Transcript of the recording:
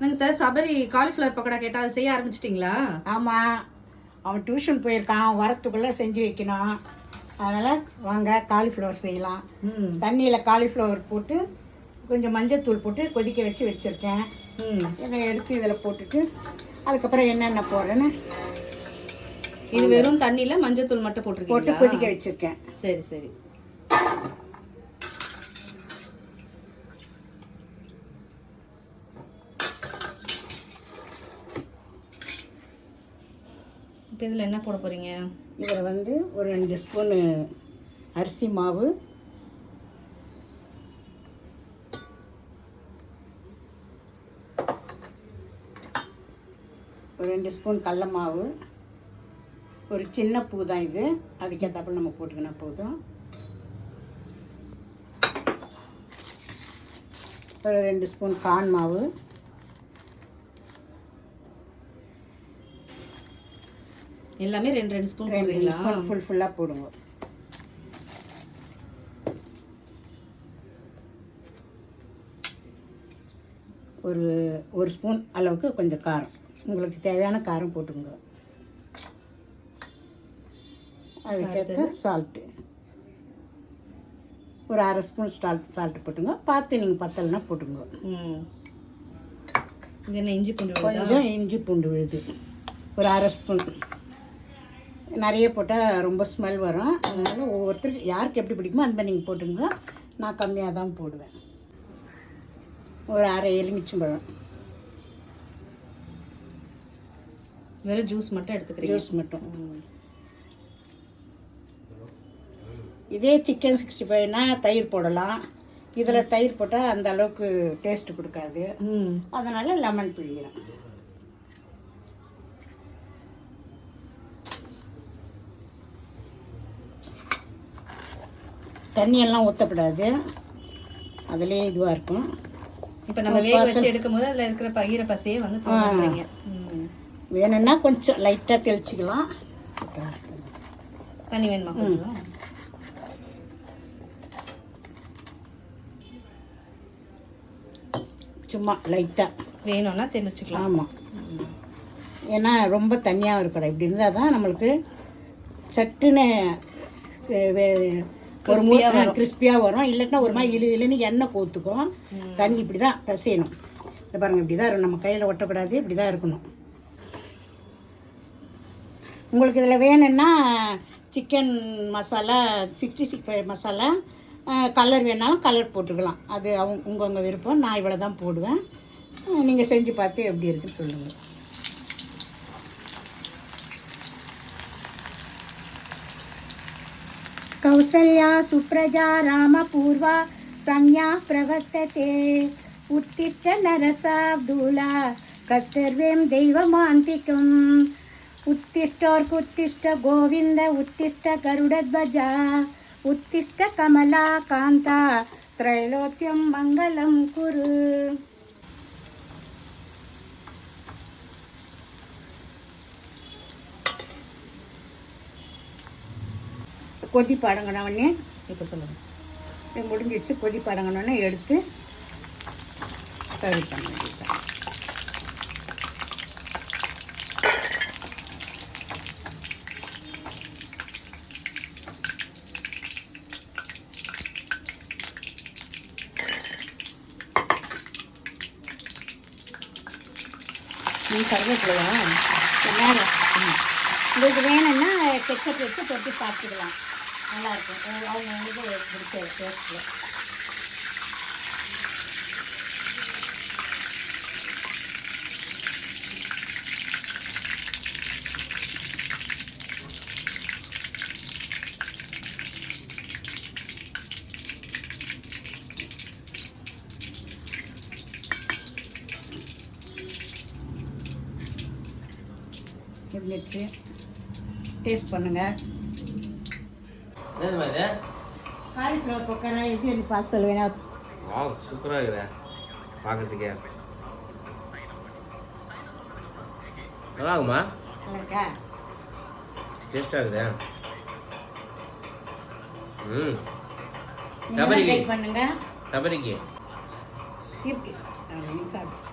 நாங்கள் சபரி காலிஃப்ளவர் பக்கோடா கேட்டால் அது செய்ய ஆரம்பிச்சிட்டிங்களா? ஆமாம், அவன் டியூஷன் போயிருக்கான், வரத்துக்குள்ளே செஞ்சு வைக்கணும். அதனால் வாங்க காலிஃப்ளவர் செய்யலாம். தண்ணியில் காலிஃப்ளவர் போட்டு கொஞ்சம் மஞ்சள் போட்டு கொதிக்க வச்சுருக்கேன். இதை எடுத்து இதில் போட்டுட்டு அதுக்கப்புறம் என்னென்ன போடுறேன்னு. இது வெறும் தண்ணியில் மஞ்சள் மட்டும் போட்டு கொதிக்க வச்சுருக்கேன். சரி சரி. இப்போ இதில் என்ன போட போகிறீங்க? இதில் வந்து ஒரு 2 ஸ்பூனு அரிசி மாவு, ஒரு 2 ஸ்பூன் கடல மாவு, ஒரு சின்ன பூ தான் இது, அதுக்கேற்றாப்புல நம்ம போட்டுக்கினா போதும். ஒரு 2 ஸ்பூன் கார்ன் மாவு, எல்லாமே 2 ஸ்பூன் போடுறீங்களா? ஃபுல்லாக போடுங்க. ஒரு ஸ்பூன் அளவுக்கு கொஞ்சம் காரம், உங்களுக்கு தேவையான காரம் போட்டுங்க. அதுக்கேற்ற சால்ட்டு ஒரு 1/2 ஸ்பூன் சால்ட்டு போட்டுங்க. பார்த்து நீங்கள் பத்தலைன்னா போட்டுங்க. இது என்ன இஞ்சி பூண்டு? கொஞ்சம் இஞ்சி பூண்டு விழுது, ஒரு 1/2 ஸ்பூன். நிறைய போட்டால் ரொம்ப ஸ்மெல் வரும். அதனால் ஒவ்வொருத்தருக்கு யாருக்கு எப்படி பிடிக்குமோ அந்த மாதிரி நீங்கள் போட்டுங்க. நான் கம்மியாக தான் போடுவேன். ஒரு 1/2 எலுமிச்சம்பழம், வெறும் ஜூஸ் மட்டும் எடுத்துக்கிறேன். ஜூஸ் மட்டும். இதே சிக்கன் 65னா தயிர் போடலாம். இதில் தயிர் போட்டால் அந்த அளவுக்கு டேஸ்ட் கொடுக்காது. அதனால் லெமன் பிழிகிறேன். தண்ணியெல்லாம் ஊற்றக்கூடாது, அதிலே இதுவாக இருக்கும். இப்போ நம்ம வேக வச்சு எடுக்கும்போது அதில் இருக்கிற பயிர பசையே வந்து போடுறீங்க. வேணும்னா கொஞ்சம் லைட்டாக தெளிச்சிக்கலாம். தண்ணி வேணுமா? சும்மா லைட்டாக வேணும்னா தெளிச்சிக்கலாம். ஆமாம், ஏன்னா ரொம்ப தண்ணியாக இருக்கக்கூடாது. இப்படி இருந்தால் தான் நம்மளுக்கு சட்டுன்னு ஒரு கிறிஸ்பியாக வரும். இல்லைன்னா ஒரு மாதிரி இல்லைன்னு எண்ணெய் கோத்துக்கும். தண்ணி இப்படி தான் பசையணும். இதை பாருங்கள், இப்படி தான் இருக்கும். நம்ம கையில் ஒட்டக்கூடாது, இப்படி தான் இருக்கணும். உங்களுக்கு இதில் வேணும்னா சிக்கன் மசாலா 65 மசாலா கலர் வேணாலும் கலர் போட்டுக்கலாம். அது உங்கள் விருப்பம். நான் இவ்வளோ தான் போடுவேன். நீங்கள் செஞ்சு பார்த்து எப்படி இருக்குன்னு சொல்லுங்கள். कौसल्या सुप्रजा रामपूर्वा संज्ञा प्रवर्तते उत्तिष्ठ नरसाब्दूला कर्तव्यं दैवमान्तिकम् उत्तिष्ठोर्कुत्तिष्ठ गोविन्द उत्तिष्ठ गरुडध्वजा उत्तिष्ठ कमला कान्ता त्रैलोक्यं मङ्गलं कुरु. கொதி படங்கினோடனே இப்போ சொல்லுங்கள், இது முடிஞ்சிடுச்சு. கொதி படங்கினோடனே எடுத்து சர்வ் பண்ண வேண்டியது. நீ கருவேப்பிலையா மேலே உங்களுக்கு வேணும்னா கெச்சப் வச்சு தொட்டு சாப்பிட்டுக்கலாம். நல்லாயிருக்கும். அவங்களுக்கு பிடிச்ச டேஸ்ட்டில். இருந்துச்சு, டேஸ்ட் பண்ணுங்கள். காலிஃப்ளவர் பக்கோடா எப்படி எனக்கு பார்த்து சொல்லுவேன். சூப்பராக இருக்குதா பார்க்கறதுக்கே. நல்லா இருக்குமா? நல்லா இருக்கா? டேஸ்டாக இருக்குதா? சபரிக்கு பண்ணுங்க. சபரிக்கு இருக்கு சாப்பிட்டு